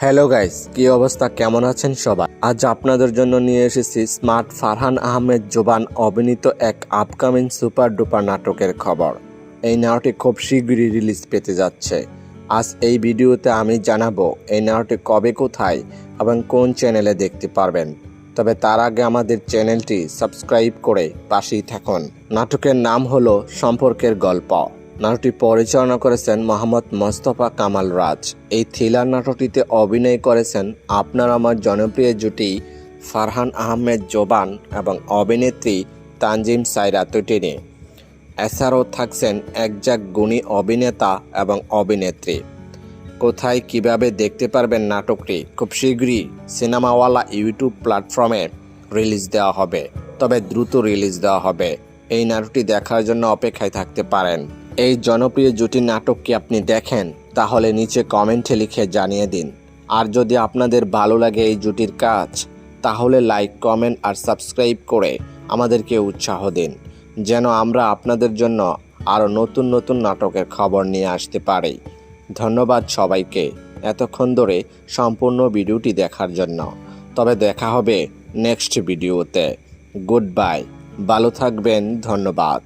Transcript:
Hello guys, কি অবস্থা, কেমন আছেন সবাই? আজ আপনাদের জন্য নিয়ে এসেছি স্মার্ট ফারহান আহমেদ জোবান অভিনীত এক আপকামিং সুপার ডুপার নাটকের খবর। এই নাটকটি খুব শীঘ্রই রিলিজ পেতে যাচ্ছে। আজ এই ভিডিওতে আমি জানাবো এই নাটকটি কবে, কোথায় এবং কোন চ্যানেলে দেখতে পারবেন। তবে তার আগে আমাদের চ্যানেলটি সাবস্ক্রাইব করে পাশেই থাকুন। নাটকের নাম হলো সম্পর্কের গল্প। নাটকটি পরিচালনা করেছেন মোহাম্মদ মোস্তফা কামাল রাজ। এই থ্রিলার নাটকটিতে অভিনয় করেছেন আপনার আমার জনপ্রিয় জুটি ফারহান আহমেদ জোবান এবং অভিনেত্রী তানজিম সাইরা তুটিনি। এছাড়াও থাকছেন একজাক গুণী অভিনেতা এবং অভিনেত্রী। কোথায় কিভাবে দেখতে পারবেন নাটকটি? খুব শীঘ্রই সিনেমাওয়ালা ইউটিউব প্ল্যাটফর্মে রিলিজ দেওয়া হবে, তবে দ্রুত রিলিজ দেওয়া হবে। এই নাটকটি দেখার জন্য অপেক্ষায় থাকতে পারেন। এই জনপ্রিয় জুটির নাটক কি আপনি দেখেন? তাহলে নিচে কমেন্টে লিখে জানিয়ে দিন। আর যদি আপনাদের ভালো লাগে এই জুটির কাজ, তাহলে লাইক, কমেন্ট আর সাবস্ক্রাইব করে আমাদেরকে উৎসাহ দিন, যেন আমরা আপনাদের জন্য আরও নতুন নতুন নাটকের খবর নিয়ে আসতে পারি। ধন্যবাদ সবাইকে এতক্ষণ ধরে সম্পূর্ণ ভিডিওটি দেখার জন্য। তবে দেখা হবে নেক্সট ভিডিওতে। গুড বাই, ভালো থাকবেন, ধন্যবাদ।